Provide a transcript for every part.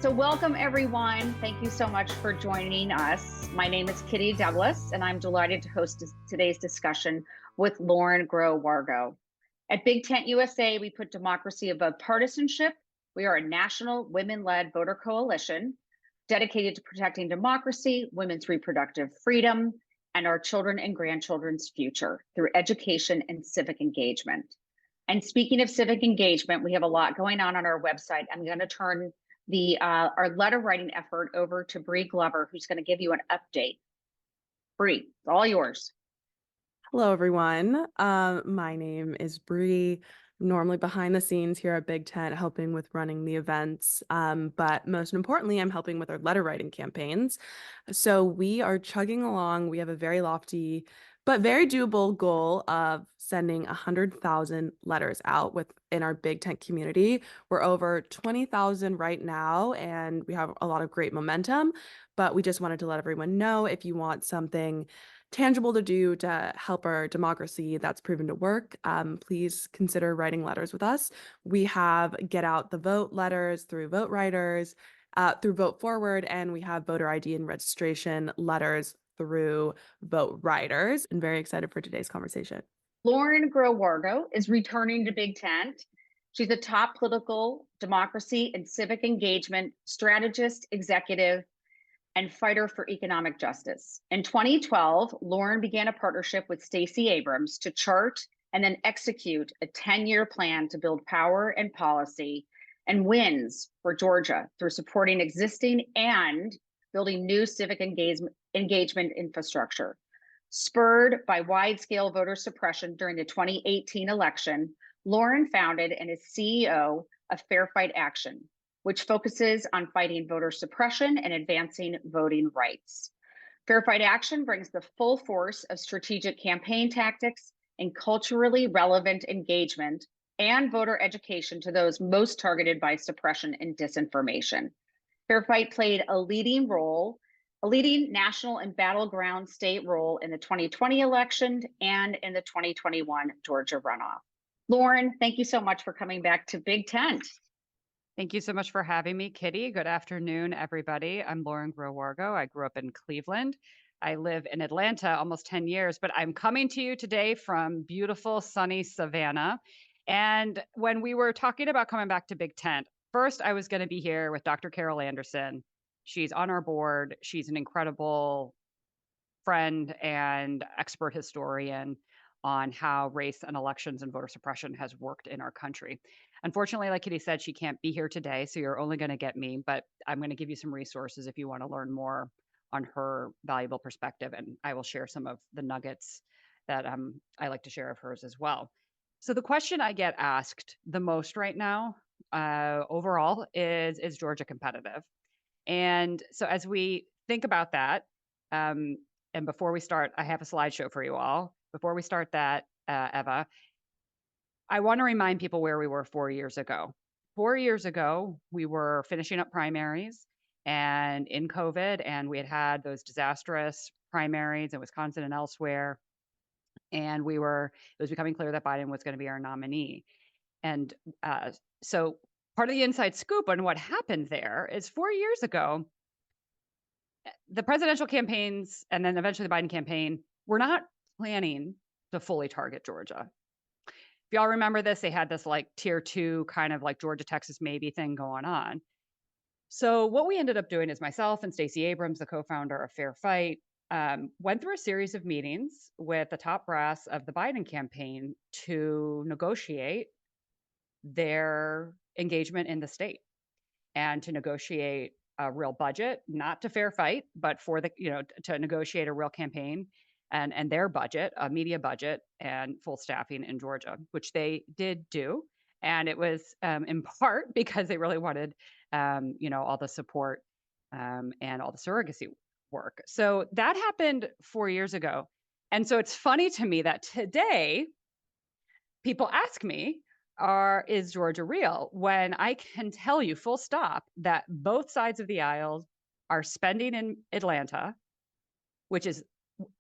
So welcome everyone. Thank you so much for joining us. My name is Kitty Douglas, and I'm delighted to host today's discussion with Lauren Groh-Wargo. At BigTent USA, we put democracy above partisanship. We are a national women-led voter coalition dedicated to protecting democracy, women's reproductive freedom, and our children and grandchildren's future through education and civic engagement. And speaking of civic engagement, we have a lot going on our website. I'm going to turn our letter writing effort over to Bree Glover, who's going to give you an update. Bree, it's all yours. Hello, everyone. My name is Bree. Normally behind the scenes here at BigTent, helping with running the events. But most importantly, I'm helping with our letter writing campaigns. So we are chugging along. We have a very lofty but very doable goal of sending 100,000 letters out within our BigTent community. We're over 20,000 right now, and we have a lot of great momentum. But we just wanted to let everyone know, if you want something tangible to do to help our democracy that's proven to work, please consider writing letters with us. We have Get Out the Vote letters through Vote Writers, through Vote Forward, and we have voter ID and registration letters through Vote Writers. I'm very excited for today's conversation. Lauren Groh-Wargo is returning to BigTent. She's a top political democracy and civic engagement strategist, executive, and fighter for economic justice. In 2012, Lauren began a partnership with Stacey Abrams to chart and then execute a 10-year plan to build power and policy and wins for Georgia through supporting existing and building new civic engagement infrastructure. Spurred by wide-scale voter suppression during the 2018 election, Lauren founded and is CEO of Fair Fight Action, which focuses on fighting voter suppression and advancing voting rights. Fair Fight Action brings the full force of strategic campaign tactics and culturally relevant engagement and voter education to those most targeted by suppression and disinformation. Fair Fight played a leading national and battleground state role in the 2020 election and in the 2021 Georgia runoff. Lauren, thank you so much for coming back to BigTent. Thank you so much for having me, Kitty. Good afternoon, everybody. I'm Lauren Groh-Wargo. I grew up in Cleveland. I live in Atlanta almost 10 years, but I'm coming to you today from beautiful, sunny Savannah. And when we were talking about coming back to BigTent, first I was going to be here with Dr. Carol Anderson. She's on our board. She's an incredible friend and expert historian on how race and elections and voter suppression has worked in our country. Unfortunately, like Kitty said, she can't be here today, so you're only going to get me, but I'm going to give you some resources if you want to learn more on her valuable perspective, and I will share some of the nuggets that I like to share of hers as well. So the question I get asked the most right now overall is Georgia competitive? And so as we think about that, and before we start, I have a slideshow for you all. Before we start that, Eva, I want to remind people where we were 4 years ago. 4 years ago, we were finishing up primaries and in COVID, and we had those disastrous primaries in Wisconsin and elsewhere. And it was becoming clear that Biden was going to be our nominee. And so part of the inside scoop on what happened there is 4 years ago, the presidential campaigns and then eventually the Biden campaign were not planning to fully target Georgia. If y'all remember this, they had this like tier 2 kind of like Georgia, Texas maybe thing going on. So what we ended up doing is myself and Stacey Abrams, the co-founder of Fair Fight, went through a series of meetings with the top brass of the Biden campaign to negotiate their engagement in the state and to negotiate a real budget, not to Fair Fight, but for to negotiate a real campaign and their budget, a media budget and full staffing in Georgia, which they did do. And it was in part because they really wanted, all the support and all the surrogacy work. So that happened 4 years ago. And so it's funny to me that today people ask me, is Georgia real? When I can tell you full stop that both sides of the aisle are spending in Atlanta, which is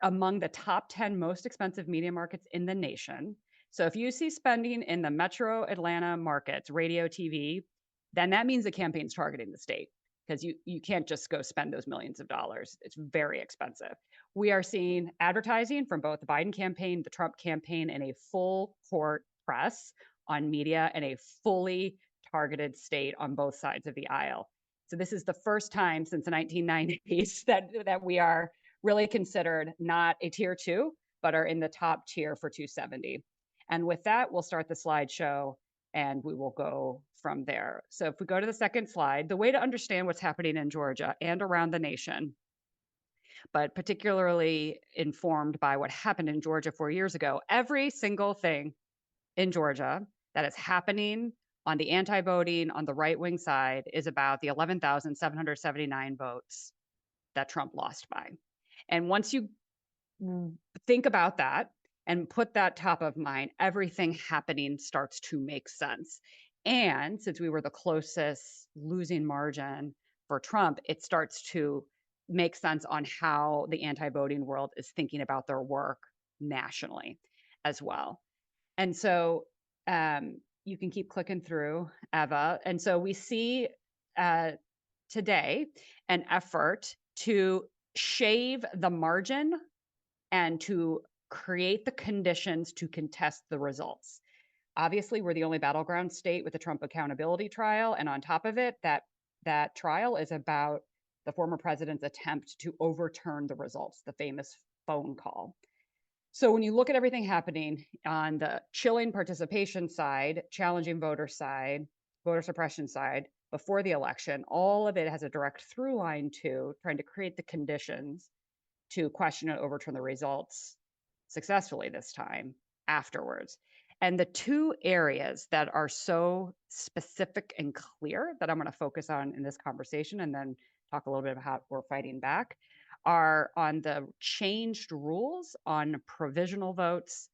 among the top 10 most expensive media markets in the nation. So if you see spending in the metro Atlanta markets, radio, TV, then that means the campaign's targeting the state. because you can't just go spend those millions of dollars. It's very expensive. We are seeing advertising from both the Biden campaign, the Trump campaign, and a full court press on media and a fully targeted state on both sides of the aisle. So this is the first time since the 1990s that we are really considered not a tier 2, but are in the top tier for 270. And with that, we'll start the slideshow and we will go from there. So if we go to the second slide, the way to understand what's happening in Georgia and around the nation, but particularly informed by what happened in Georgia 4 years ago, every single thing in Georgia that is happening on the anti-voting, on the right-wing side, is about the 11,779 votes that Trump lost by. And once you think about that and put that top of mind, everything happening starts to make sense. And since we were the closest losing margin for Trump, it starts to make sense on how the anti-voting world is thinking about their work nationally as well. And so you can keep clicking through, Eva. And so we see today an effort to shave the margin and to create the conditions to contest the results. Obviously, we're the only battleground state with the Trump accountability trial. And on top of it, that trial is about the former president's attempt to overturn the results, the famous phone call. So when you look at everything happening on the chilling participation side, challenging voter side, voter suppression side, before the election, all of it has a direct through line to trying to create the conditions to question and overturn the results successfully this time afterwards. And the two areas that are so specific and clear that I'm going to focus on in this conversation and then talk a little bit about how we're fighting back are on the changed rules on provisional votes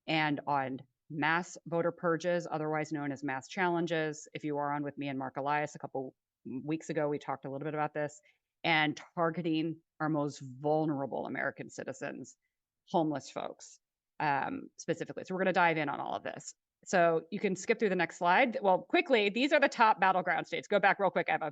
and on mass voter purges, otherwise known as mass challenges. If you were on with me and Mark Elias a couple weeks ago, we talked a little bit about this, and targeting our most vulnerable American citizens, homeless folks, specifically. So we're going to dive in on all of this. So you can skip through the next slide. Well, quickly, these are the top battleground states. Go back real quick, Eva.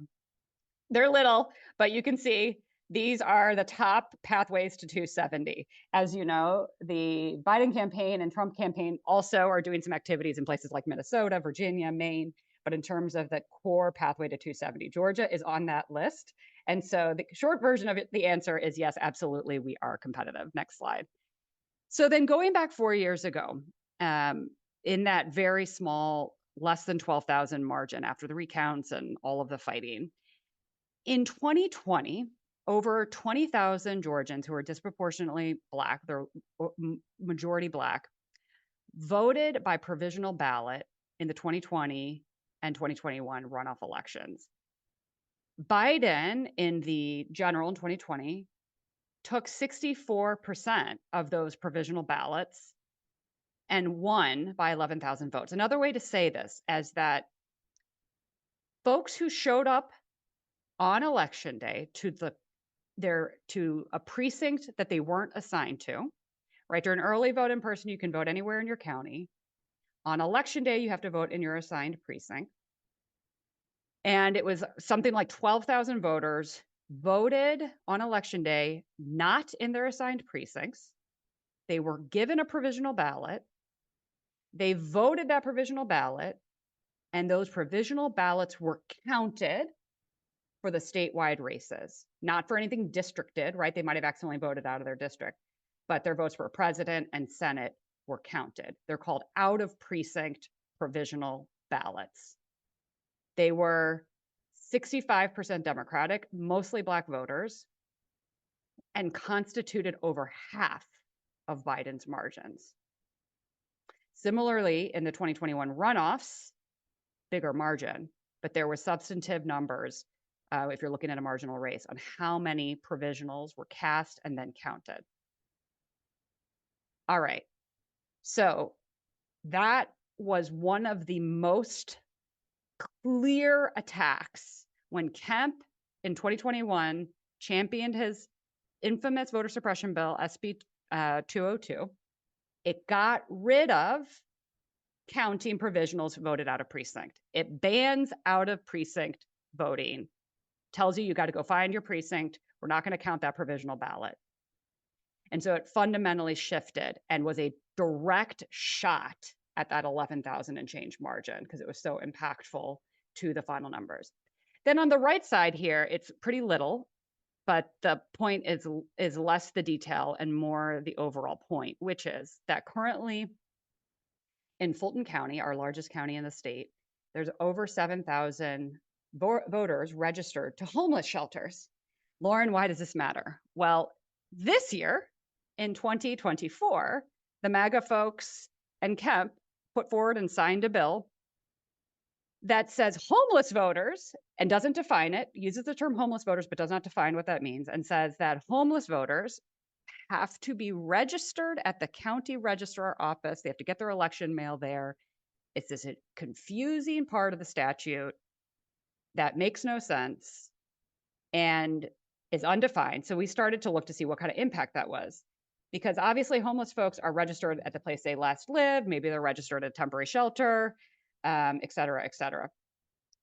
They're little, but you can see these are the top pathways to 270. As you know, the Biden campaign and Trump campaign also are doing some activities in places like Minnesota, Virginia, Maine. But in terms of the core pathway to 270, Georgia is on that list. And so the short version of it, the answer is yes, absolutely, we are competitive. Next slide. So then going back 4 years ago, in that very small, less than 12,000 margin after the recounts and all of the fighting, in 2020, over 20,000 Georgians who are disproportionately Black, they're majority Black, voted by provisional ballot in the 2020 and 2021 runoff elections. Biden, in the general in 2020, took 64% of those provisional ballots and won by 11,000 votes. Another way to say this is that folks who showed up on election day to a precinct that they weren't assigned to, right? During early vote in person, you can vote anywhere in your county. On election day, you have to vote in your assigned precinct. And it was something like 12,000 voters voted on election day, not in their assigned precincts. They were given a provisional ballot. They voted that provisional ballot, and those provisional ballots were counted for the statewide races, not for anything districted, right? They might have accidentally voted out of their district, but their votes for president and Senate were counted. They're called out of precinct provisional ballots. They were 65% Democratic, mostly Black voters, and constituted over half of Biden's margins. Similarly, in the 2021 runoffs, bigger margin, but there were substantive numbers, if you're looking at a marginal race, on how many provisionals were cast and then counted. All right, so that was one of the most clear attacks when Kemp in 2021 championed his infamous voter suppression bill, SB 202. It got rid of counting provisionals voted out of precinct. It bans out of precinct voting tells you got to go find your precinct. We're not going to count that provisional ballot. And so it fundamentally shifted and was a direct shot at that 11,000 and change margin because it was so impactful to the final numbers. Then on the right side here, it's pretty little, but the point is less the detail and more the overall point, which is that currently in Fulton County, our largest county in the state, there's over 7,000 voters registered to homeless shelters. Lauren, why does this matter? Well, this year in 2024, the MAGA folks and Kemp put forward and signed a bill that says homeless voters and doesn't define it, uses the term homeless voters, but does not define what that means, and says that homeless voters have to be registered at the county registrar office. They have to get their election mail there. It's this confusing part of the statute that makes no sense and is undefined. So we started to look to see what kind of impact that was. Because obviously homeless folks are registered at the place they last lived. Maybe they're registered at a temporary shelter, et cetera, et cetera.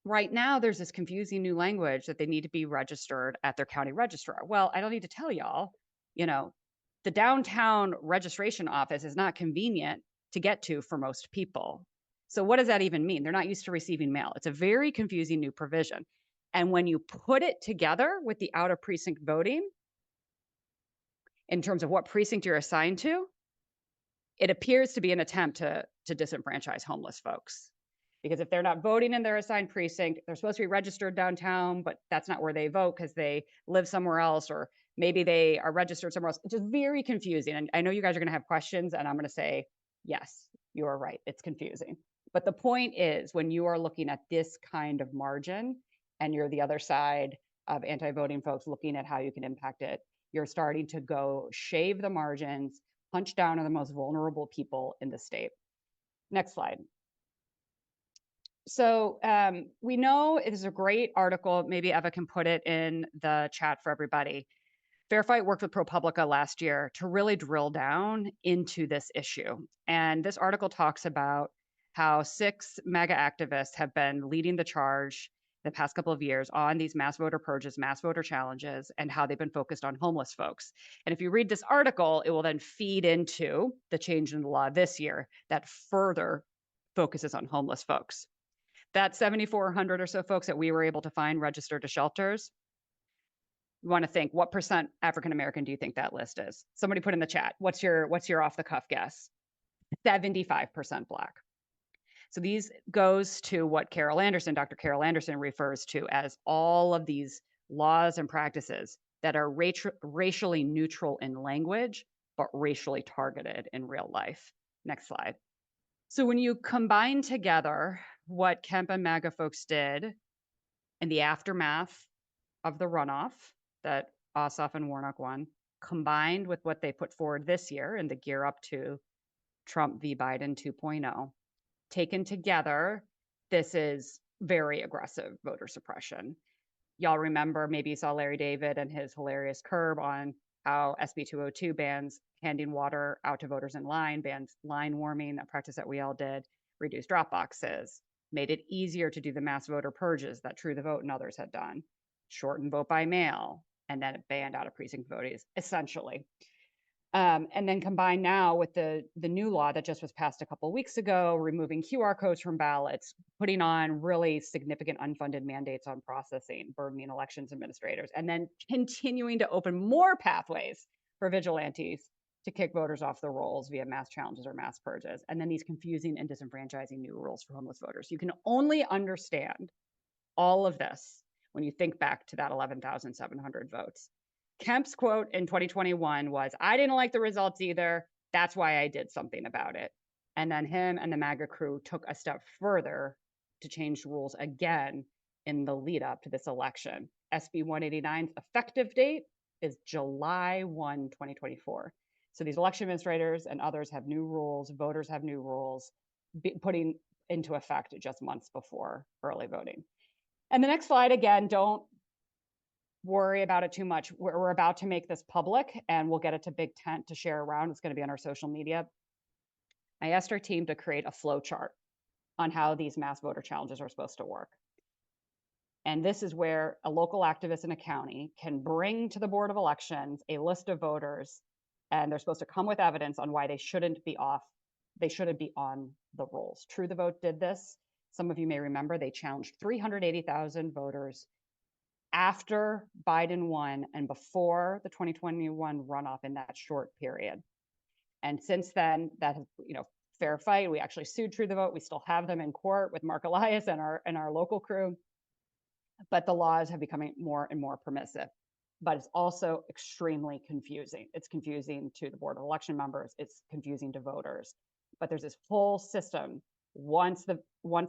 Right now, there's this confusing new language that they need to be registered at their county registrar. Well, I don't need to tell y'all, the downtown registration office is not convenient to get to for most people. So what does that even mean? They're not used to receiving mail. It's a very confusing new provision. And when you put it together with the out of precinct voting, in terms of what precinct you're assigned to, it appears to be an attempt to disenfranchise homeless folks. Because if they're not voting in their assigned precinct, they're supposed to be registered downtown, but that's not where they vote because they live somewhere else, or maybe they are registered somewhere else. It's just very confusing. And I know you guys are going to have questions, and I'm going to say, yes, you are right. It's confusing. But the point is, when you are looking at this kind of margin and you're the other side of anti-voting folks looking at how you can impact it, you're starting to go shave the margins, punch down on the most vulnerable people in the state. Next slide. So we know it is a great article. Maybe Eva can put it in the chat for everybody. Fair Fight worked with ProPublica last year to really drill down into this issue. And this article talks about how 6 MAGA activists have been leading the charge the past couple of years on these mass voter purges, mass voter challenges, and how they've been focused on homeless folks. And if you read this article, it will then feed into the change in the law this year that further focuses on homeless folks. That 7,400 or so folks that we were able to find registered to shelters, you want to think, what percent African American do you think that list is? Somebody put in the chat. What's your off the cuff guess? 75% Black. So these goes to what Dr. Carol Anderson refers to as all of these laws and practices that are racially neutral in language, but racially targeted in real life. Next slide. So when you combine together what Kemp and MAGA folks did in the aftermath of the runoff that Ossoff and Warnock won, combined with what they put forward this year in the gear up to Trump v. Biden 2.0, taken together, this is very aggressive voter suppression. Y'all remember, maybe you saw Larry David and his hilarious curb on how SB 202 bans handing water out to voters in line, bans line warming, that practice that we all did, reduced drop boxes, made it easier to do the mass voter purges that True the Vote and others had done, shortened vote by mail, and then it banned out of precinct voting, essentially. And then combined now with the new law that just was passed a couple of weeks ago, removing QR codes from ballots, putting on really significant unfunded mandates on processing, burdening elections administrators, and then continuing to open more pathways for vigilantes to kick voters off the rolls via mass challenges or mass purges, and then these confusing and disenfranchising new rules for homeless voters. You can only understand all of this when you think back to that 11,700 votes. Kemp's quote in 2021 was, "I didn't like the results either. That's why I did something about it." And then him and the MAGA crew took a step further to change rules again in the lead up to this election. SB 189's effective date is July 1, 2024. So these election administrators and others have new rules, voters have new rules, putting into effect just months before early voting. And the next slide, again, don't worry about it too much. We're about to make this public and we'll get it to BigTent to share around. It's going to be on our social media. I asked our team to create a flow chart on how these mass voter challenges are supposed to work. And this is where a local activist in a county can bring to the Board of Elections a list of voters, and they're supposed to come with evidence on why they shouldn't be on the rolls. True the Vote did this. Some of you may remember they challenged 380,000 voters after Biden won and before the 2021 runoff in that short period. And since then, that has, fair fight. We actually sued True the Vote. We still have them in court with Mark Elias and our local crew. But the laws have become more and more permissive. But it's also extremely confusing. It's confusing to the Board of Election members. It's confusing to voters. But there's this whole system. Once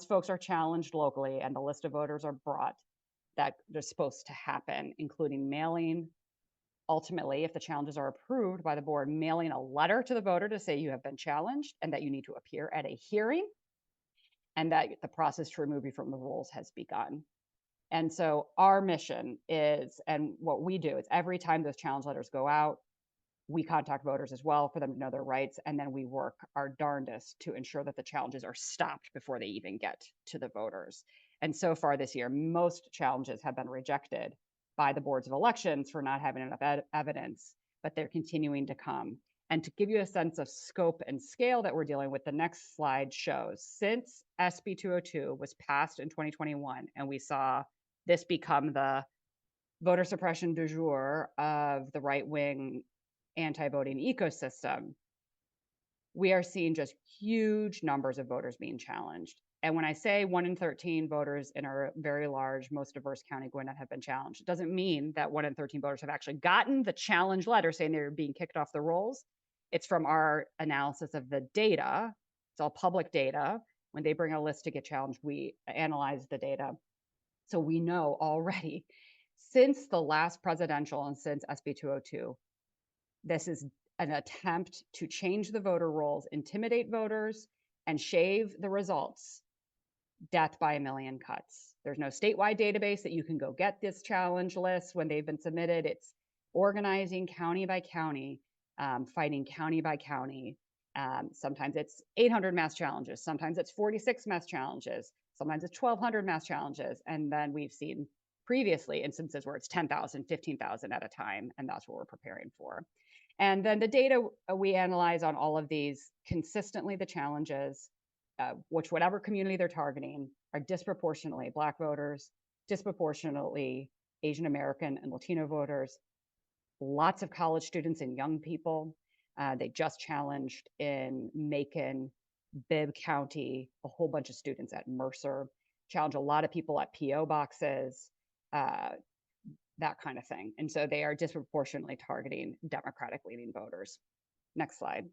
folks are challenged locally and the list of voters are brought, that they're supposed to happen, including mailing. Ultimately, if the challenges are approved by the board, mailing a letter to the voter to say you have been challenged and that you need to appear at a hearing, and that the process to remove you from the rolls has begun. And so our mission is, and what we do is every time those challenge letters go out, we contact voters as well for them to know their rights. And then we work our darndest to ensure that the challenges are stopped before they even get to the voters. And so far this year, most challenges have been rejected by the boards of elections for not having enough evidence, but they're continuing to come. And to give you a sense of scope and scale that we're dealing with, the next slide shows since SB 202 was passed in 2021, and we saw this become the voter suppression du jour of the right-wing anti-voting ecosystem, we are seeing just huge numbers of voters being challenged. And when I say 1 in 13 voters in our very large, most diverse county, Gwinnett, have been challenged, it doesn't mean that 1 in 13 voters have actually gotten the challenge letter saying they're being kicked off the rolls. It's from our analysis of the data. It's all public data. When they bring a list to get challenged, we analyze the data. So we know already, since the last presidential and since SB 202, this is an attempt to change the voter rolls, intimidate voters, and shave the results. Death by a million cuts. There's no statewide database that you can go get this challenge list when they've been submitted. It's organizing county by county, fighting county by county. Sometimes it's 800 mass challenges. Sometimes it's 46 mass challenges. Sometimes it's 1,200 mass challenges. And then we've seen previously instances where it's 10,000, 15,000 at a time. And that's what we're preparing for. And then the data we analyze on all of these, consistently the challenges, whatever community they're targeting, are disproportionately Black voters, disproportionately Asian American and Latino voters, lots of college students and young people. They just challenged in Macon, Bibb County, a whole bunch of students at Mercer, challenged a lot of people at PO boxes, that kind of thing. And so they are disproportionately targeting Democratic-leaning voters. Next slide.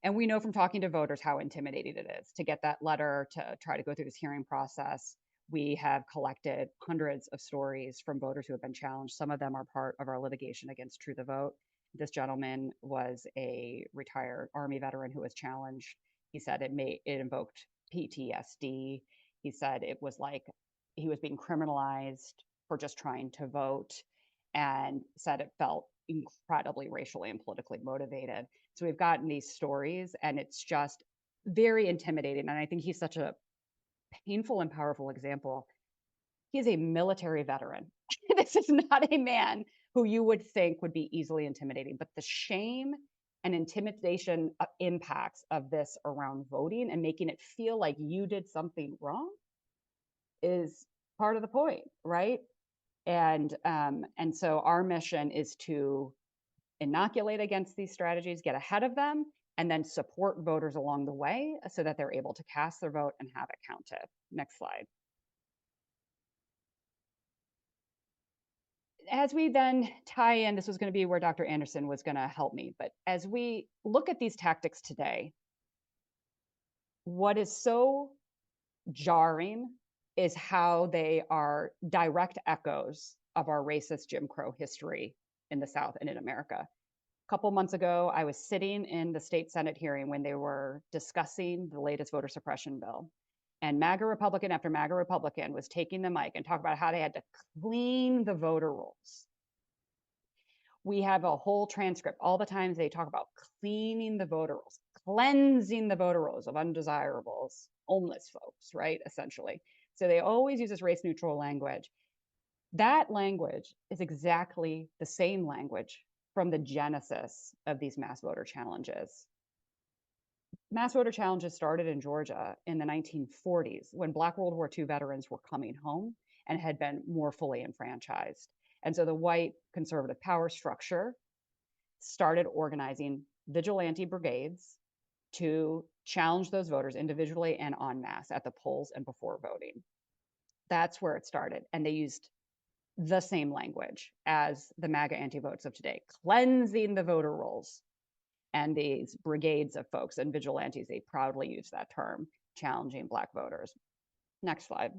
And we know from talking to voters how intimidating it is to get that letter, to try to go through this hearing process. We have collected hundreds of stories from voters who have been challenged. Some of them are part of our litigation against True the Vote. This gentleman was a retired Army veteran who was challenged. He said it invoked PTSD. He said it was like he was being criminalized for just trying to vote, and said it felt incredibly racially and politically motivated. So we've gotten these stories, and it's just very intimidating. And I think he's such a painful and powerful example. He's a military veteran. This is not a man who you would think would be easily intimidating, but the shame and intimidation impacts of this around voting and making it feel like you did something wrong is part of the point, right? And so our mission is to inoculate against these strategies, get ahead of them, and then support voters along the way so that they're able to cast their vote and have it counted. Next slide. As we then tie in, this was going to be where Dr. Anderson was going to help me, but as we look at these tactics today, what is so jarring is how they are direct echoes of our racist Jim Crow history in the South and in America. A couple months ago, I was sitting in the state Senate hearing when they were discussing the latest voter suppression bill. And MAGA Republican after MAGA Republican was taking the mic and talk about how they had to clean the voter rolls. We have a whole transcript. All the times they talk about cleaning the voter rolls, cleansing the voter rolls of undesirables, homeless folks, right? Essentially. So they always use this race neutral language. That language is exactly the same language from the genesis of these mass voter challenges. Mass voter challenges started in Georgia in the 1940s when Black World War II veterans were coming home and had been more fully enfranchised. And so the white conservative power structure started organizing vigilante brigades to challenge those voters individually and en masse at the polls and before voting. That's where it started. And they used the same language as the MAGA anti-votes of today, cleansing the voter rolls. And these brigades of folks and vigilantes, they proudly use that term, challenging Black voters. Next slide.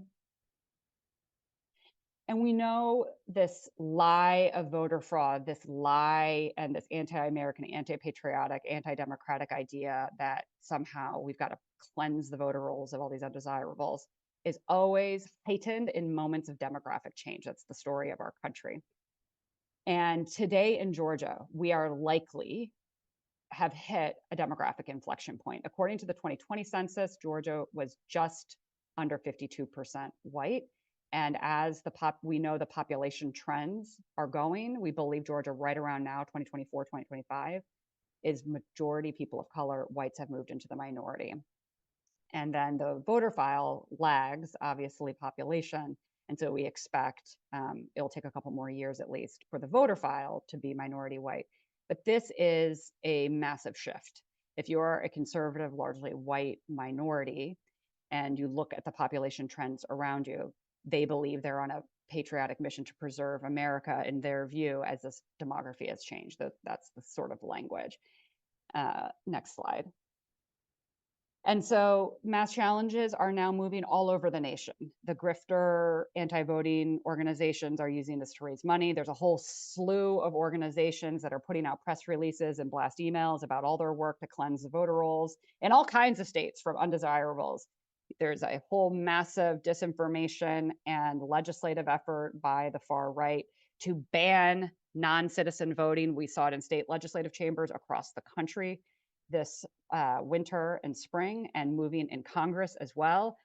And we know this lie of voter fraud, this lie and this anti-American, anti-patriotic, anti-democratic idea that somehow we've got to cleanse the voter rolls of all these undesirables is always heightened in moments of demographic change. That's the story of our country. And today in Georgia, we are likely have hit a demographic inflection point. According to the 2020 census, Georgia was just under 52% white. And as we know the population trends are going, we believe Georgia right around now, 2024, 2025, is majority people of color. Whites have moved into the minority. And then the voter file lags, obviously, population. And so we expect it'll take a couple more years at least for the voter file to be minority white. But this is a massive shift. If you're a conservative, largely white minority, and you look at the population trends around you, they believe they're on a patriotic mission to preserve America in their view as this demography has changed. That's the sort of language. Next slide. And so mass challenges are now moving all over the nation. The grifter anti-voting organizations are using this to raise money. There's a whole slew of organizations that are putting out press releases and blast emails about all their work to cleanse the voter rolls in all kinds of states from undesirables. There's a whole massive disinformation and legislative effort by the far right to ban non-citizen voting. We saw it in state legislative chambers across the country this winter and spring, and moving in Congress as well.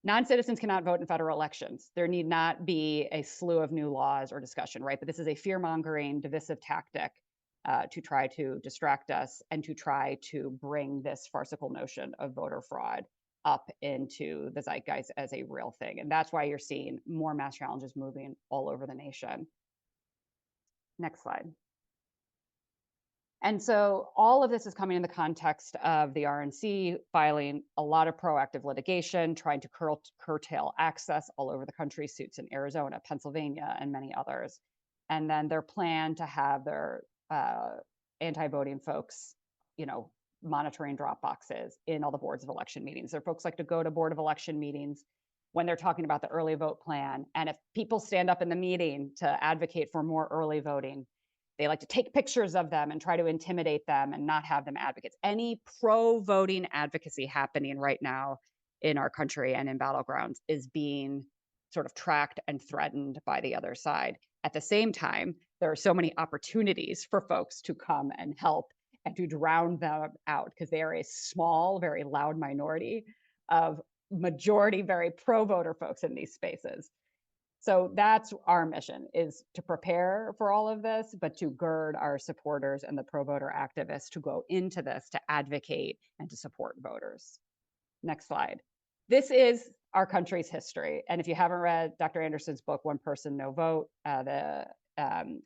Non-citizens cannot vote in federal elections. There need not be a slew of new laws or discussion, right? But this is a fear-mongering, divisive tactic to try to distract us and to try to bring this farcical notion of voter fraud up into the zeitgeist as a real thing. And that's why you're seeing more mass challenges moving all over the nation. Next slide. And so all of this is coming in the context of the RNC filing a lot of proactive litigation, trying to curtail access all over the country, suits in Arizona, Pennsylvania, and many others. And then their plan to have their anti-voting folks, monitoring drop boxes in all the boards of election meetings. Their folks like to go to board of election meetings when they're talking about the early vote plan. And if people stand up in the meeting to advocate for more early voting, they like to take pictures of them and try to intimidate them and not have them advocates. Any pro-voting advocacy happening right now in our country and in battlegrounds is being sort of tracked and threatened by the other side. At the same time, there are so many opportunities for folks to come and help and to drown them out because they are a small, very loud minority of majority, very pro-voter folks in these spaces. So that's our mission, is to prepare for all of this, but to gird our supporters and the pro-voter activists to go into this to advocate and to support voters. Next slide. This is our country's history. And if you haven't read Dr. Anderson's book, One Person, No Vote, the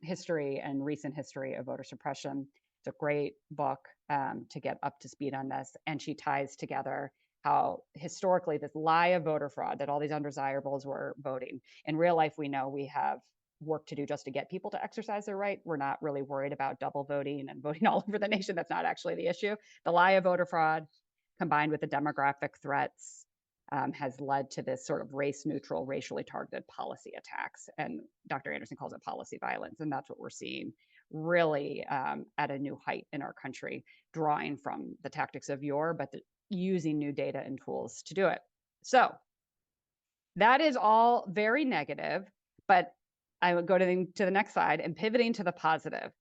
history and recent history of voter suppression, it's a great book to get up to speed on this. And she ties together how historically this lie of voter fraud, that all these undesirables were voting. In real life, we know we have work to do just to get people to exercise their right. We're not really worried about double voting and voting all over the nation. That's not actually the issue. The lie of voter fraud combined with the demographic threats has led to this sort of race neutral, racially targeted policy attacks. And Dr. Anderson calls it policy violence. And that's what we're seeing really at a new height in our country, drawing from the tactics of yore, but using new data and tools to do it. So that is all very negative, but I would go to the next slide and pivoting to the positive.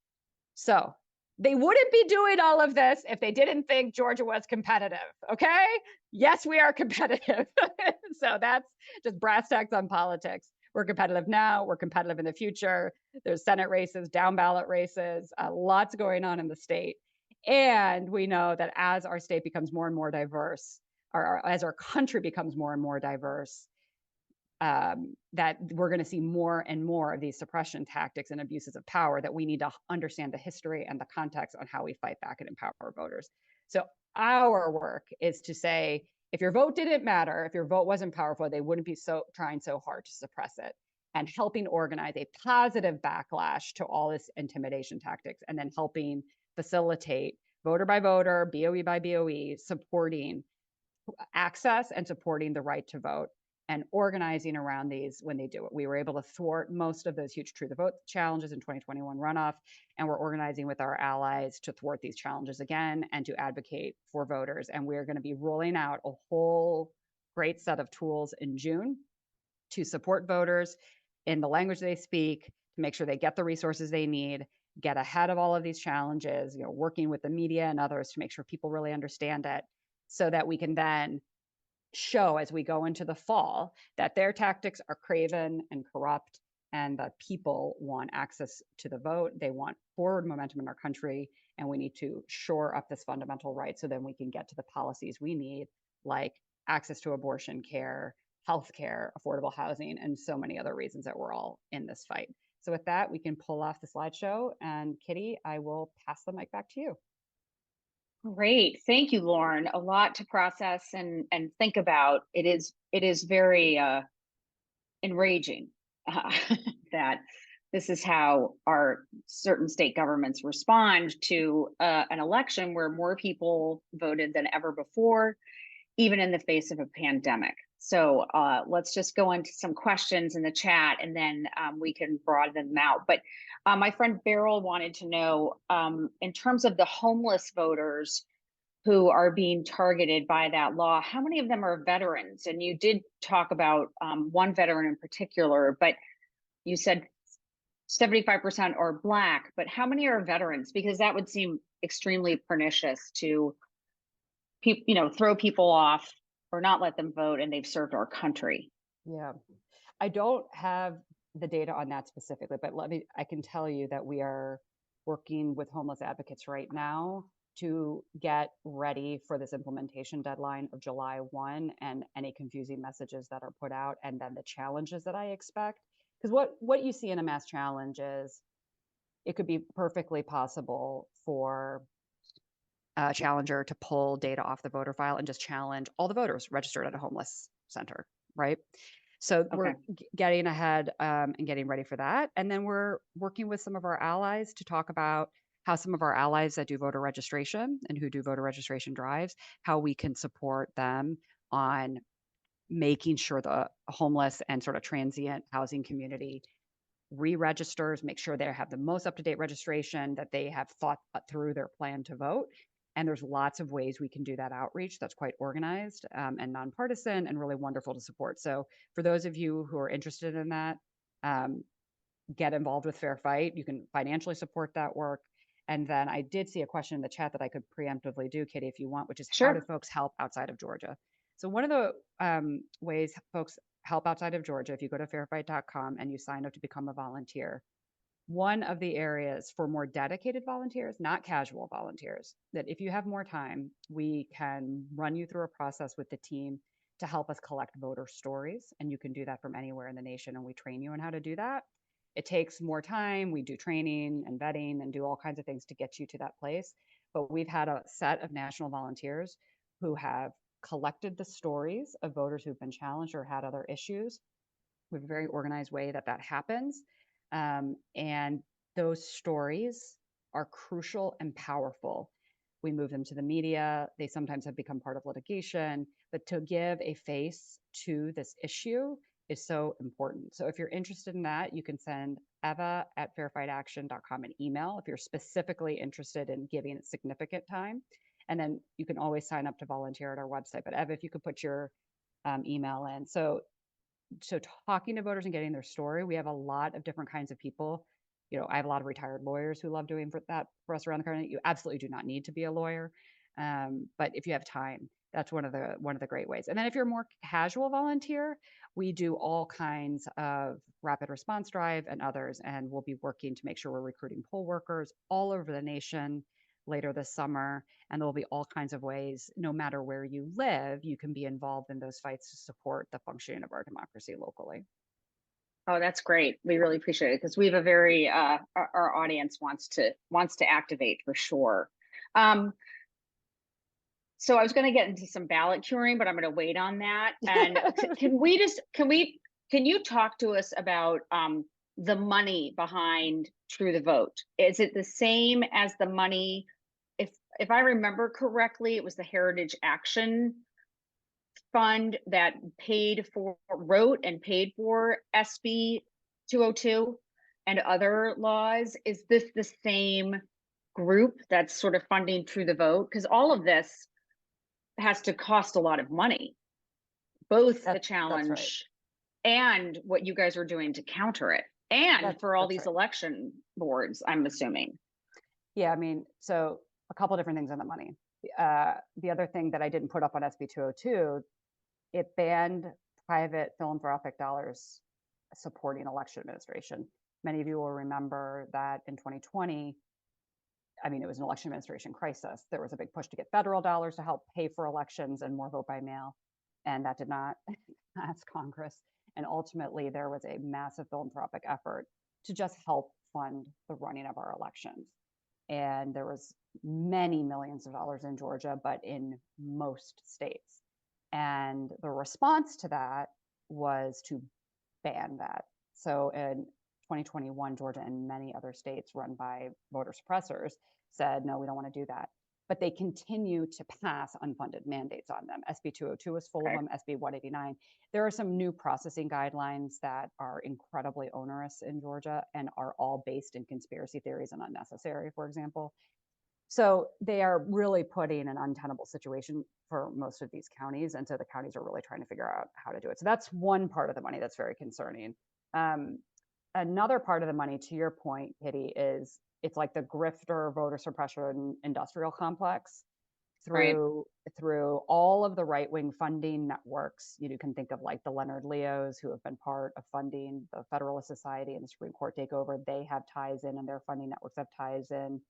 So They wouldn't be doing all of this if they didn't think Georgia was competitive. Okay. Yes, we are competitive. So that's just brass tacks on politics. We're competitive now. We're competitive in the future. There's Senate races, down ballot races, lots going on in the state. And we know that as our state becomes more and more diverse, or as our country becomes more and more diverse, that we're going to see more and more of these suppression tactics and abuses of power, that we need to understand the history and the context on how we fight back and empower voters. So our work is to say, if your vote didn't matter, if your vote wasn't powerful, they wouldn't be trying so hard to suppress it, and helping organize a positive backlash to all this intimidation tactics, and then helping facilitate voter by voter, BOE by BOE, supporting access and supporting the right to vote, and organizing around these when they do it. We were able to thwart most of those huge True the Vote challenges in 2021 runoff, and we're organizing with our allies to thwart these challenges again and to advocate for voters. And we're going to be rolling out a whole great set of tools in June to support voters in the language they speak, to make sure they get the resources they need, get ahead of all of these challenges, working with the media and others to make sure people really understand it, so that we can then show as we go into the fall that their tactics are craven and corrupt, and that people want access to the vote. They want forward momentum in our country, and we need to shore up this fundamental right so then we can get to the policies we need, like access to abortion care, healthcare, affordable housing, and so many other reasons that we're all in this fight. So with that, we can pull off the slideshow, and Kitty, I will pass the mic back to you. Great. Thank you, Lauren. A lot to process and think about. It is very enraging that this is how our certain state governments respond to an election where more people voted than ever before, even in the face of a pandemic. So let's just go into some questions in the chat, and then we can broaden them out. But my friend Beryl wanted to know, in terms of the homeless voters who are being targeted by that law, how many of them are veterans? And you did talk about one veteran in particular, but you said 75% are Black, but how many are veterans? Because that would seem extremely pernicious to throw people off or not let them vote, and they've served our country. Yeah, I don't have the data on that specifically, but I can tell you that we are working with homeless advocates right now to get ready for this implementation deadline of July 1, and any confusing messages that are put out, and then the challenges that I expect. Because what you see in a mass challenge is, it could be perfectly possible for a challenger to pull data off the voter file and just challenge all the voters registered at a homeless center, right? So we're getting ahead and getting ready for that. And then we're working with some of our allies to talk about how some of our allies that do voter registration and who do voter registration drives, how we can support them on making sure the homeless and sort of transient housing community re-registers, make sure they have the most up-to-date registration, that they have thought through their plan to vote. And there's lots of ways we can do that outreach that's quite organized and nonpartisan, and really wonderful to support. So for those of you who are interested in that, get involved with Fair Fight. You can financially support that work. And then I did see a question in the chat that I could preemptively do, Kitty, if you want, which is how do folks help outside of Georgia? So one of the ways folks help outside of Georgia, if you go to fairfight.com and you sign up to become a volunteer, one of the areas for more dedicated volunteers, not casual volunteers, that if you have more time, we can run you through a process with the team to help us collect voter stories. And you can do that from anywhere in the nation, and we train you on how to do that. It takes more time. We do training and vetting and do all kinds of things to get you to that place. But we've had a set of national volunteers who have collected the stories of voters who've been challenged or had other issues. We have a very organized way that happens. And those stories are crucial and powerful. We move them to the media. They sometimes have become part of litigation, but to give a face to this issue is so important. So if you're interested in that, you can send eva@fairfightaction.com an email if you're specifically interested in giving it significant time. And then you can always sign up to volunteer at our website. But Eva, if you could put your email in. So talking to voters and getting their story, we have a lot of different kinds of people I have a lot of retired lawyers who love doing that for us around the country. You absolutely do not need to be a lawyer. But if you have time, that's one of the great ways. And then if you're a more casual volunteer, we do all kinds of rapid response drive and others, and we'll be working to make sure we're recruiting poll workers all over the nation later this summer. And there'll be all kinds of ways, no matter where you live, you can be involved in those fights to support the functioning of our democracy locally. Oh, that's great. We really appreciate it because we have a very our audience wants to activate for sure. So I was going to get into some ballot curing, but I'm going to wait on that. And can you talk to us about the money behind True the Vote? Is it the same as the money? If I remember correctly, it was the Heritage Action Fund that wrote and paid for SB 202 and other laws. Is this the same group that's sort of funding True the Vote? Because all of this has to cost a lot of money, both the challenge and what you guys are doing to counter it, and for all these election boards, I'm assuming. Yeah, I mean, so a couple of different things on the money. The other thing that I didn't put up on SB 202, it banned private philanthropic dollars supporting election administration. Many of you will remember that in 2020, I mean, it was an election administration crisis. There was a big push to get federal dollars to help pay for elections and more vote by mail. And that did not pass Congress. And ultimately, there was a massive philanthropic effort to just help fund the running of our elections. And there was many millions of dollars in Georgia, but in most states. And the response to that was to ban that. So in 2021, Georgia and many other states run by voter suppressors said, no, we don't want to do that. But they continue to pass unfunded mandates on them. SB 202 is full of them, SB 189. There are some new processing guidelines that are incredibly onerous in Georgia and are all based in conspiracy theories and unnecessary, for example. So they are really putting an untenable situation for most of these counties. And so the counties are really trying to figure out how to do it. So that's one part of the money that's very concerning. Another part of the money, to your point, Kitty, is it's like the grifter voter suppression industrial complex through all of the right-wing funding networks. You can think of like the Leonard Leos, who have been part of funding the Federalist Society and the Supreme Court takeover. They have ties in, and their funding networks have ties in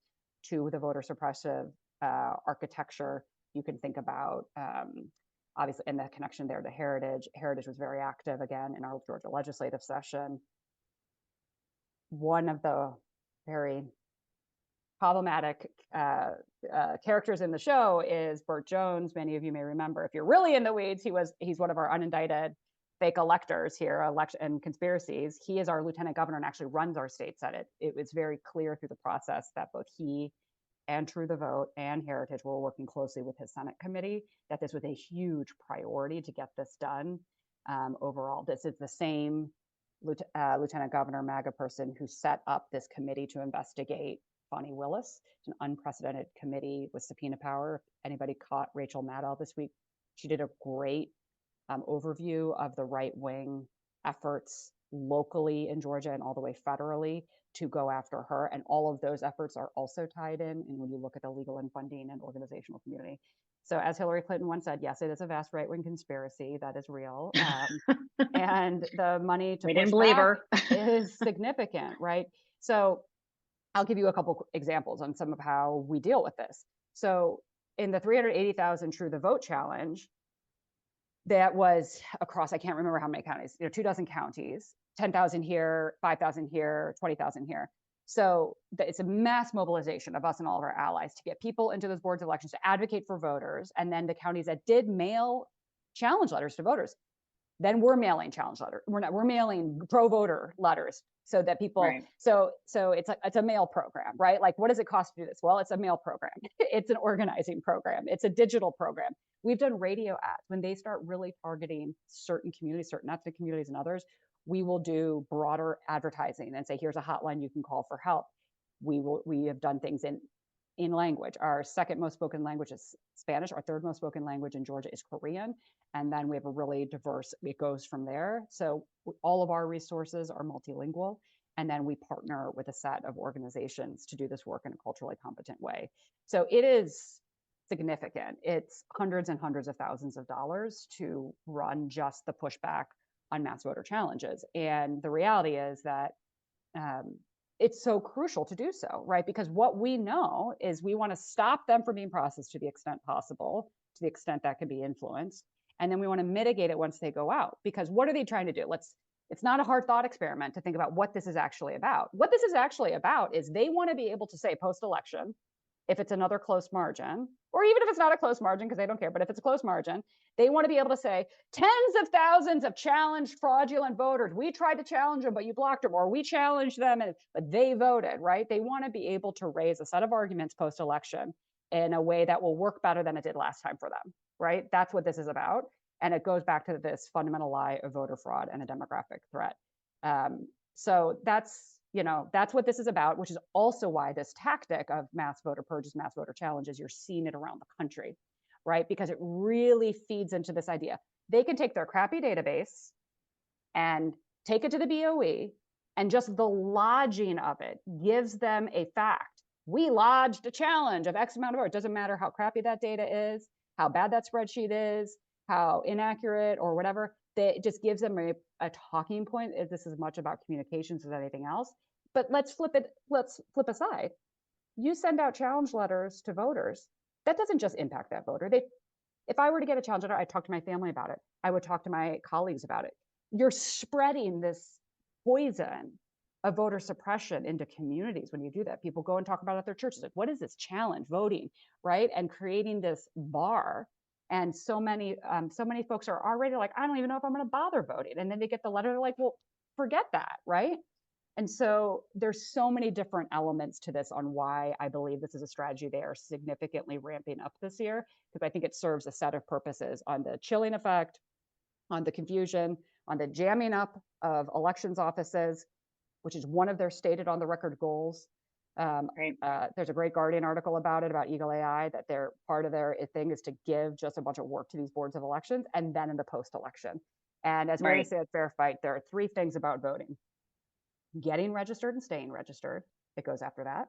to the voter suppressive architecture. You can think about obviously, and the connection there to Heritage. Heritage was very active again in our Georgia legislative session. One of the very problematic characters in the show is Burt Jones. Many of you may remember, if you're really in the weeds, he's one of our unindicted fake electors here, election and conspiracies. He is our lieutenant governor and actually runs our state senate. It was very clear through the process that both he and True the Vote and Heritage were working closely with his Senate committee, that this was a huge priority to get this done. Overall, this is the same Lieutenant Governor MAGA person who set up this committee to investigate Fani Willis. It's an unprecedented committee with subpoena power. If anybody caught Rachel Maddow this week, she did a great overview of the right-wing efforts locally in Georgia and all the way federally to go after her. And all of those efforts are also tied in. And when you look at the legal and funding and organizational community. So as Hillary Clinton once said, yes, it is a vast right-wing conspiracy. That is real. And the money to push back is significant, right? So I'll give you a couple examples on some of how we deal with this. So in the 380,000 True the Vote challenge, that was across, I can't remember how many counties, 24 counties, 10,000 here, 5,000 here, 20,000 here. So it's a mass mobilization of us and all of our allies to get people into those boards of elections to advocate for voters. And then the counties that did mail challenge letters to voters, then we're mailing challenge letters. We're mailing pro-voter letters so that people, so it's a mail program, right? Like, what does it cost to do this? Well, it's a mail program. It's an organizing program. It's a digital program. We've done radio ads. When they start really targeting certain communities, certain ethnic communities and others, we will do broader advertising and say, here's a hotline you can call for help. We have done things in language. Our second most spoken language is Spanish. Our third most spoken language in Georgia is Korean. And then we have a really diverse, it goes from there. So all of our resources are multilingual. And then we partner with a set of organizations to do this work in a culturally competent way. So it is significant. It's hundreds and hundreds of thousands of dollars to run just the pushback on mass voter challenges. And the reality is that it's so crucial to do so, right? Because what we know is we want to stop them from being processed to the extent possible, to the extent that can be influenced. And then we want to mitigate it once they go out. Because what are they trying to do? It's not a hard thought experiment to think about what this is actually about. What this is actually about is they want to be able to say post-election, if it's another close margin, or even if it's not a close margin, because they don't care, but if it's a close margin, they want to be able to say tens of thousands of challenged fraudulent voters. We tried to challenge them, but you blocked them, or we challenged them, but they voted, right? They want to be able to raise a set of arguments post-election in a way that will work better than it did last time for them, right? That's what this is about. And it goes back to this fundamental lie of voter fraud and a demographic threat. So that's what this is about, which is also why this tactic of mass voter purges, mass voter challenges, you're seeing it around the country, right? Because it really feeds into this idea. They can take their crappy database and take it to the BOE, and just the lodging of it gives them a fact. We lodged a challenge of X amount of votes. It doesn't matter how crappy that data is, how bad that spreadsheet is, how inaccurate or whatever. It just gives them a talking point. This is as much about communications as anything else. But let's flip aside. You send out challenge letters to voters. That doesn't just impact that voter. If I were to get a challenge letter, I'd talk to my family about it. I would talk to my colleagues about it. You're spreading this poison of voter suppression into communities when you do that. People go and talk about it at their churches. Like, what is this challenge voting, right? And creating this bar. And so many folks are already like, I don't even know if I'm going to bother voting. And then they get the letter, they're like, well, forget that, right? And so there's so many different elements to this on why I believe this is a strategy they are significantly ramping up this year, because I think it serves a set of purposes on the chilling effect, on the confusion, on the jamming up of elections offices, which is one of their stated on the record goals. There's a great Guardian article about it, about Eagle AI, that their part of their thing is to give just a bunch of work to these boards of elections, and then in the post-election. And as Mary said, Fair Fight, there are three things about voting: getting registered and staying registered. It goes after that.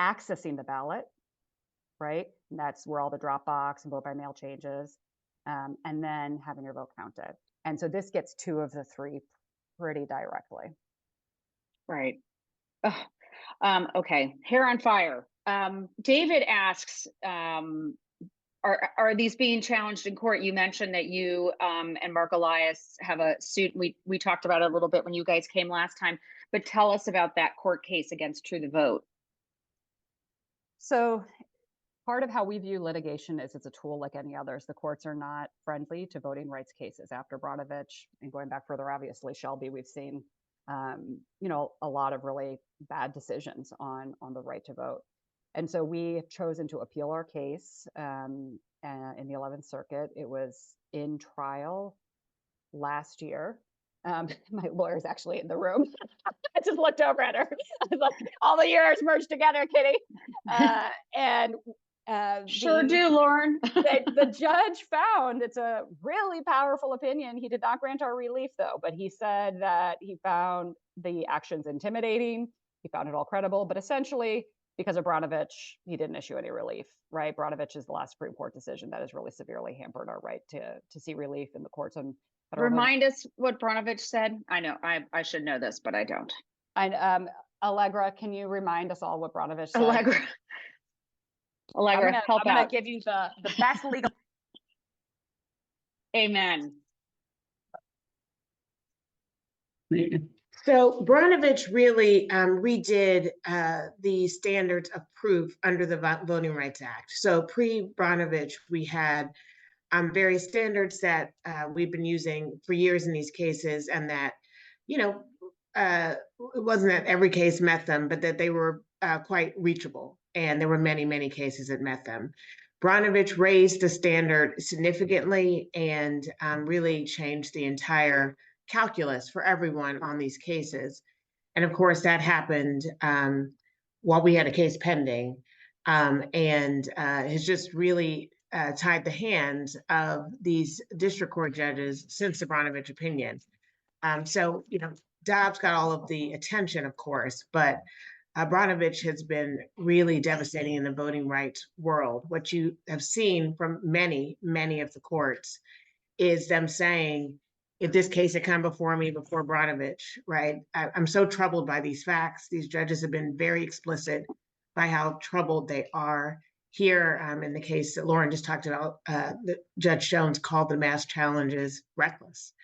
Accessing the ballot, right? And that's where all the drop box and vote by mail changes. And then having your vote counted. And so this gets two of the three pretty directly. Right. Okay. Hair on fire. David asks, are these being challenged in court? You mentioned that you and Mark Elias have a suit. We talked about it a little bit when you guys came last time, but tell us about that court case against True the Vote. So part of how we view litigation is it's a tool like any others. The courts are not friendly to voting rights cases. After Brnovich, and going back further, obviously Shelby, we've seen a lot of really bad decisions on the right to vote. And so we have chosen to appeal our case in the 11th Circuit. It was in trial last year. My lawyer's actually in the room. I just looked over at her. I was like, all the years merged together, Kitty. Sure do, Lauren. The judge found, it's a really powerful opinion. He did not grant our relief, though, but he said that he found the actions intimidating. He found it all credible, but essentially, because of Brnovich, he didn't issue any relief, right? Brnovich is the last Supreme Court decision that has really severely hampered our right to see relief in the courts. And remind us what Brnovich said. I know I should know this, but I don't. Allegra, can you remind us all what Brnovich said? Allegra, help out. I'm going to give you the best legal. Amen. So Brnovich really redid the standards of proof under the Voting Rights Act. So pre-Brnovich, we had various standards that we've been using for years in these cases, and that, it wasn't that every case met them, but that they were quite reachable. And there were many, many cases that met them. Brnovich raised the standard significantly and really changed the entire calculus for everyone on these cases. And of course, that happened while we had a case pending, and has just really tied the hands of these district court judges since the Brnovich opinion. So, Dobbs got all of the attention, of course, but Brnovich has been really devastating in the voting rights world. What you have seen from many, many of the courts is them saying, if this case had come before me before Brnovich, right? I'm so troubled by these facts. These judges have been very explicit by how troubled they are. Here, in the case that Lauren just talked about, Judge Jones called the mass challenges reckless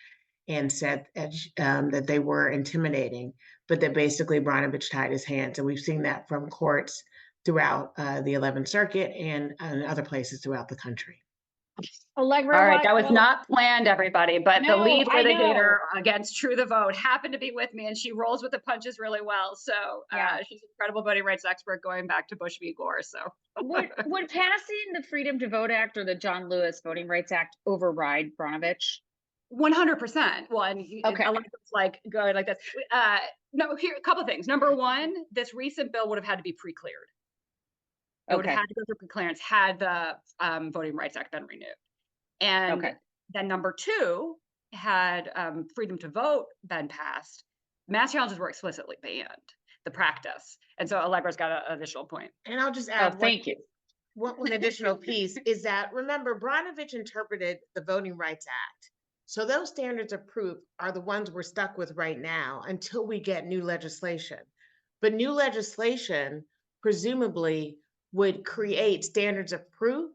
and said that they were intimidating, but that basically Brnovich tied his hands. And we've seen that from courts throughout the 11th Circuit and other places throughout the country. Allegra, All right, that was not planned, everybody, but the No, lead I know. litigator against True the Vote happened to be with me, and she rolls with the punches really well. So Yeah. she's an incredible voting rights expert going back to Bush v. Gore. So would passing the Freedom to Vote Act or the John Lewis Voting Rights Act override Brnovich? 100%. Well, and Okay. Alexa's like going like this. No, here a couple of things. Number one, this recent bill would have had to be pre-cleared. It would have had to go through pre-clearance had the Voting Rights Act been renewed. And then number two, had freedom to vote been passed, mass challenges were explicitly banned, the practice. And so Allegra's got an additional point. And I'll just add thank you. One additional piece is that, remember, Brnovich interpreted the Voting Rights Act. So those standards of proof are the ones we're stuck with right now until we get new legislation. But new legislation presumably would create standards of proof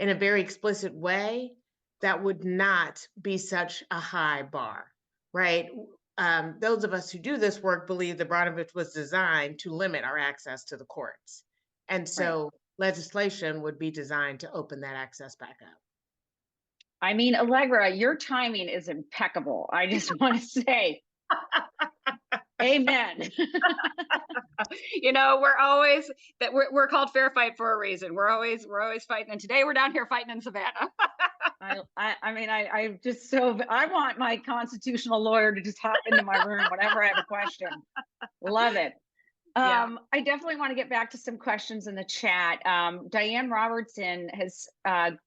in a very explicit way that would not be such a high bar, right? Those of us who do this work believe that Brnovich was designed to limit our access to the courts. And so legislation would be designed to open that access back up. I mean, Allegra, your timing is impeccable. I just want to say, amen. You know, we're called Fair Fight for a reason. We're always fighting. And today we're down here fighting in Savannah. I want my constitutional lawyer to just hop into my room whenever I have a question. Love it. I definitely want to get back to some questions in the chat. Diane Robertson has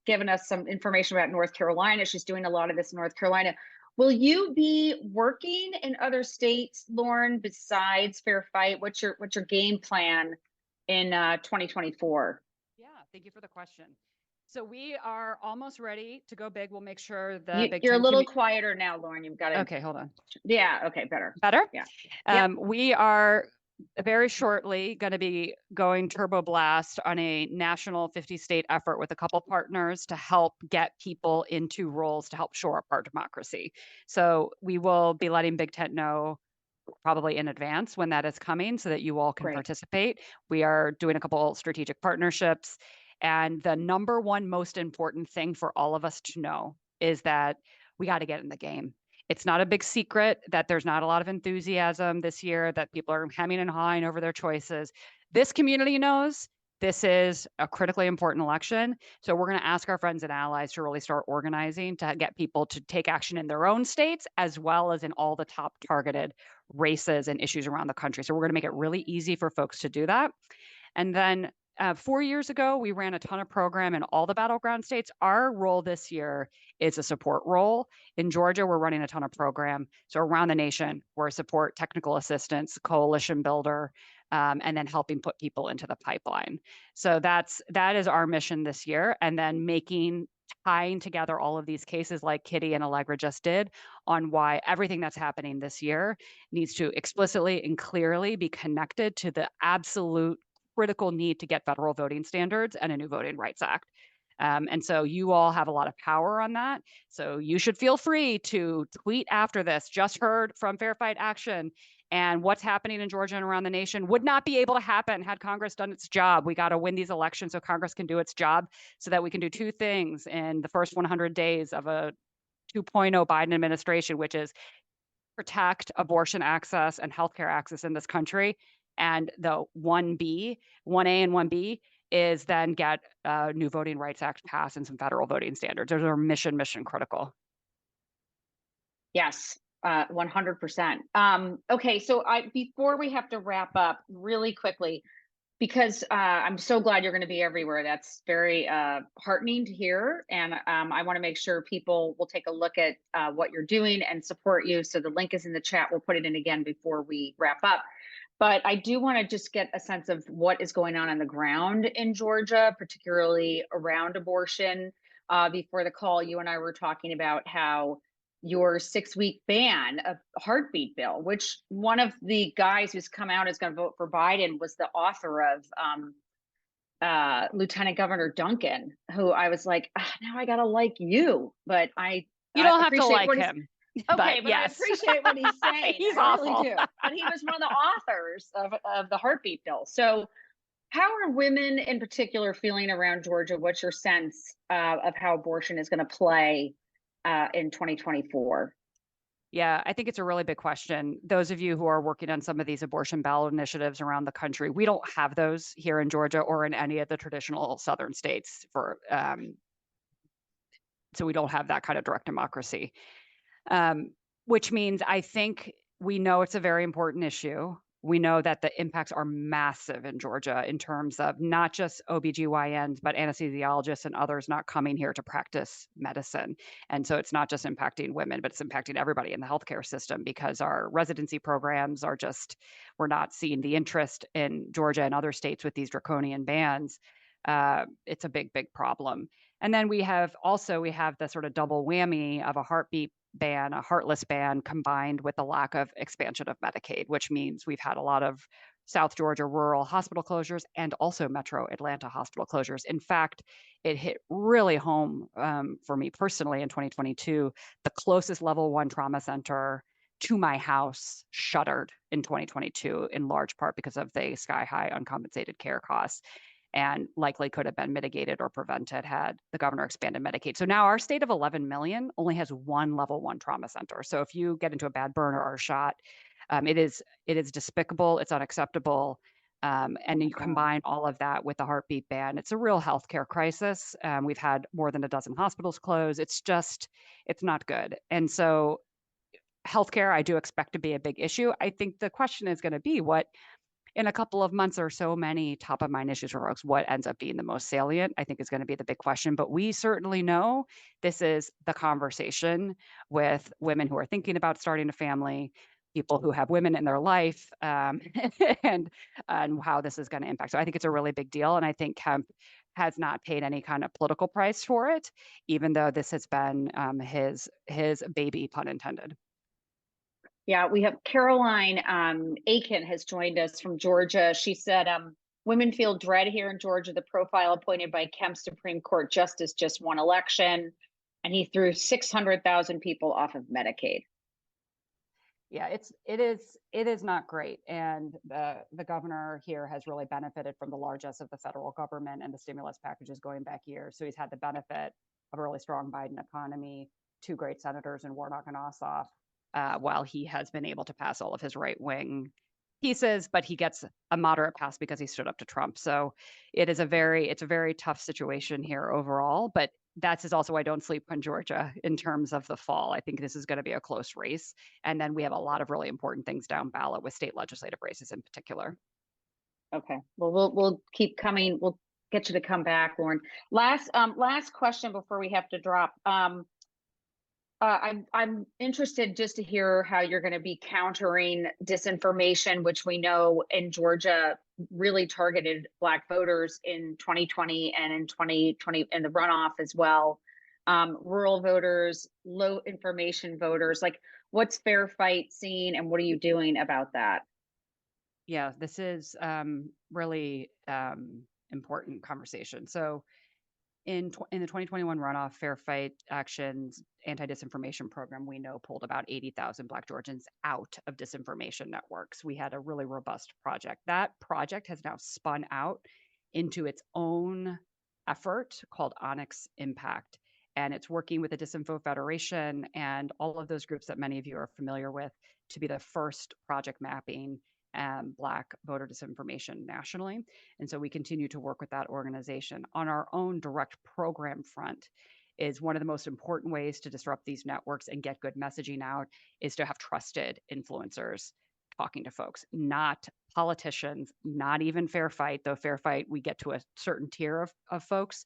given us some information about North Carolina. She's doing a lot of this in North Carolina. Will you be working in other states, Lauren, besides Fair Fight? What's your game plan in 2024? Yeah, thank you for the question. So we are almost ready to go big. We'll make sure the you're a little quieter now, Lauren. You've got to. Okay, hold on. Yeah. Okay. Better. Yeah. We are very shortly going to be going turbo blast on a national 50-state effort with a couple partners to help get people into roles to help shore up our democracy. So we will be letting BigTent know probably in advance when that is coming so that you all can participate. We are doing a couple strategic partnerships. And the number one most important thing for all of us to know is that we got to get in the game. It's not a big secret that there's not a lot of enthusiasm this year, that people are hemming and hawing over their choices. This community knows this is a critically important election. So we're going to ask our friends and allies to really start organizing to get people to take action in their own states, as well as in all the top targeted races and issues around the country. So we're going to make it really easy for folks to do that. And then 4 years ago, we ran a ton of program in all the battleground states. Our role this year is a support role. In Georgia, we're running a ton of program. So around the nation, we're support, technical assistance, coalition builder, and then helping put people into the pipeline. So that is our mission this year. And then tying together all of these cases like Kitty and Allegra just did on why everything that's happening this year needs to explicitly and clearly be connected to the absolute critical need to get federal voting standards and a new Voting Rights Act. And so you all have a lot of power on that. So you should feel free to tweet after this. Just heard from Fair Fight Action, and what's happening in Georgia and around the nation would not be able to happen had Congress done its job. We got to win these elections so Congress can do its job, so that we can do two things in the first 100 days of a 2.0 Biden administration, which is protect abortion access and healthcare access in this country. And the 1A and 1B is then get a new Voting Rights Act passed and some federal voting standards. Those are mission critical. Yes, 100%. Okay, so before we have to wrap up really quickly, because I'm so glad you're going to be everywhere. That's very heartening to hear. And I want to make sure people will take a look at what you're doing and support you. So the link is in the chat. We'll put it in again before we wrap up. But I do want to just get a sense of what is going on the ground in Georgia, particularly around abortion. Before the call, you and I were talking about how your 6-week ban of heartbeat bill, which one of the guys who's come out is going to vote for Biden was the author of Lieutenant Governor Duncan, who I was like, now I gotta like you, but You don't have to appreciate like what him. okay, but yes. I appreciate what he's saying. He's I awful. really do. But he was one of the authors of the heartbeat bill. So how are women in particular feeling around Georgia? What's your sense of how abortion is going to play in 2024? Yeah, I think it's a really big question. Those of you who are working on some of these abortion ballot initiatives around the country, we don't have those here in Georgia or in any of the traditional southern states so we don't have that kind of direct democracy. Which means I think we know it's a very important issue. We know that the impacts are massive in Georgia in terms of not just OBGYNs, but anesthesiologists and others not coming here to practice medicine. And so it's not just impacting women, but it's impacting everybody in the healthcare system because our residency programs are just, we're not seeing the interest in Georgia and other states with these draconian bans. It's a big, big problem. And then we have the sort of double whammy of a heartbeat ban, a heartless ban, combined with the lack of expansion of Medicaid, which means we've had a lot of South Georgia rural hospital closures and also Metro Atlanta hospital closures. In fact, it hit really home for me personally in 2022. The closest level 1 trauma center to my house shuttered in 2022, in large part because of the sky-high uncompensated care costs, and likely could have been mitigated or prevented had the governor expanded Medicaid. So now our state of 11 million only has 1 level 1 trauma center. So if you get into a bad burn or are shot, it is despicable, it's unacceptable. And you combine all of that with the heartbeat ban, it's a real healthcare crisis. We've had more than a dozen hospitals close. It's not good. And so healthcare, I do expect to be a big issue. I think the question is going to be what, in a couple of months or so many top of mind issues for folks, what ends up being the most salient, I think is going to be the big question. But we certainly know this is the conversation with women who are thinking about starting a family, people who have women in their life, and how this is going to impact. So I think it's a really big deal. And I think Kemp has not paid any kind of political price for it, even though this has been his baby, pun intended. Yeah, we have Caroline Aiken has joined us from Georgia. She said, women feel dread here in Georgia. The profile appointed by Kemp Supreme Court Justice just won election, and he threw 600,000 people off of Medicaid. Yeah, it is not great. And the governor here has really benefited from the largesse of the federal government and the stimulus packages going back years. So he's had the benefit of a really strong Biden economy, 2 great senators in Warnock and Ossoff, while he has been able to pass all of his right-wing pieces, but he gets a moderate pass because he stood up to Trump. So it's a very tough situation here overall, but that's also why I don't sleep on Georgia in terms of the fall. I think this is going to be a close race. And then we have a lot of really important things down ballot with state legislative races in particular. Okay, well, we'll keep coming. We'll get you to come back, Lauren. Last question before we have to drop. I'm interested just to hear how you're going to be countering disinformation, which we know in Georgia really targeted Black voters in 2020 and in 2020 in the runoff as well. Rural voters, low information voters, like what's Fair Fight seeing and what are you doing about that? Yeah, this is really important conversation. So in the 2021 runoff, Fair Fight Action's anti-disinformation program, we know pulled about 80,000 Black Georgians out of disinformation networks. We had a really robust project. That project has now spun out into its own effort called Onyx Impact. And it's working with the Disinfo Federation and all of those groups that many of you are familiar with to be the first project mapping Black voter disinformation nationally. And so we continue to work with that organization. On our own direct program front is one of the most important ways to disrupt these networks and get good messaging out is to have trusted influencers talking to folks, not politicians, not even Fair Fight, though Fair Fight, we get to a certain tier of folks.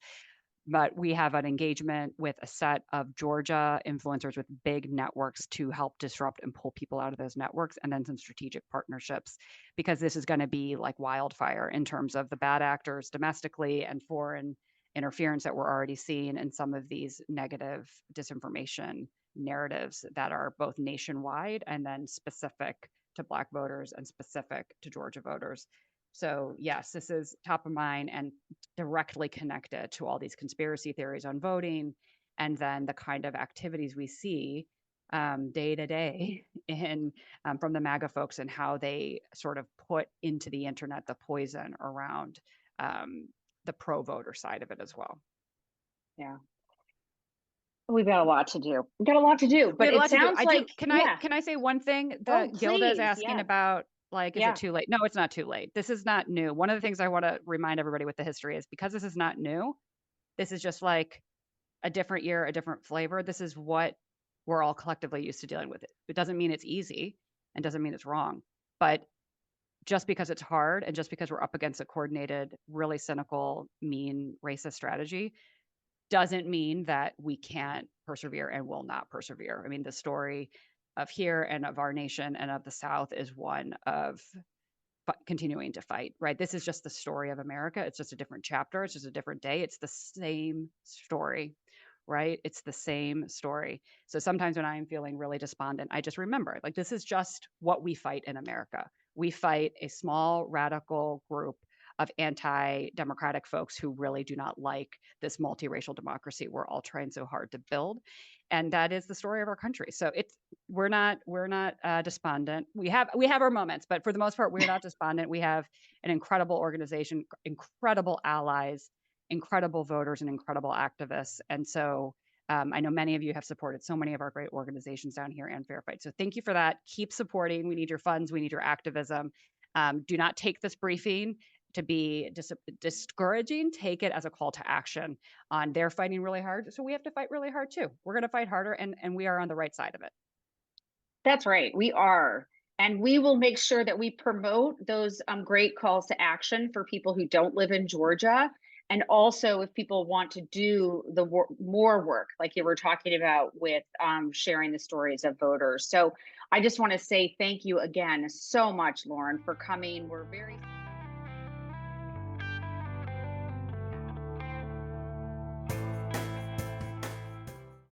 But we have an engagement with a set of Georgia influencers with big networks to help disrupt and pull people out of those networks, and then some strategic partnerships, because this is going to be like wildfire in terms of the bad actors domestically and foreign interference that we're already seeing in some of these negative disinformation narratives that are both nationwide and then specific to Black voters and specific to Georgia voters. So yes, this is top of mind and directly connected to all these conspiracy theories on voting, and then the kind of activities we see day to day in from the MAGA folks, and how they sort of put into the internet the poison around the pro-voter side of it as well. Yeah. We've got a lot to do. We've got a lot to do, but it sounds like, Can yeah. I say one thing Oh, that Gilda is please, asking yes. about? Like, is Yeah. it too late? No, it's not too late. This is not new. One of the things I want to remind everybody with the history is, because this is not new, this is just like a different year, a different flavor. This is what we're all collectively used to dealing with. It doesn't mean it's easy and doesn't mean it's wrong. But just because it's hard and just because we're up against a coordinated, really cynical, mean, racist strategy doesn't mean that we can't persevere and will not persevere. I mean, the story of here and of our nation and of the South is one of continuing to fight, right? This is just the story of America. It's just a different chapter. It's just a different day. It's the same story, right? It's the same story. So sometimes when I'm feeling really despondent, I just remember, like, this is just what we fight in America. We fight a small radical group of anti-democratic folks who really do not like this multiracial democracy we're all trying so hard to build. And that is the story of our country. So we're not despondent. We have our moments, but for the most part, we're not despondent. We have an incredible organization, incredible allies, incredible voters, and incredible activists. And so I know many of you have supported so many of our great organizations down here and Fair Fight. So thank you for that. Keep supporting. We need your funds. We need your activism. Do not take this briefing to be discouraging. Take it as a call to action on they're fighting really hard. So we have to fight really hard too. We're going to fight harder, and we are on the right side of it. That's right. We are. And we will make sure that we promote those great calls to action for people who don't live in Georgia. And also, if people want to do the more work, like you were talking about with sharing the stories of voters. So I just want to say thank you again so much, Lauren, for coming. We're very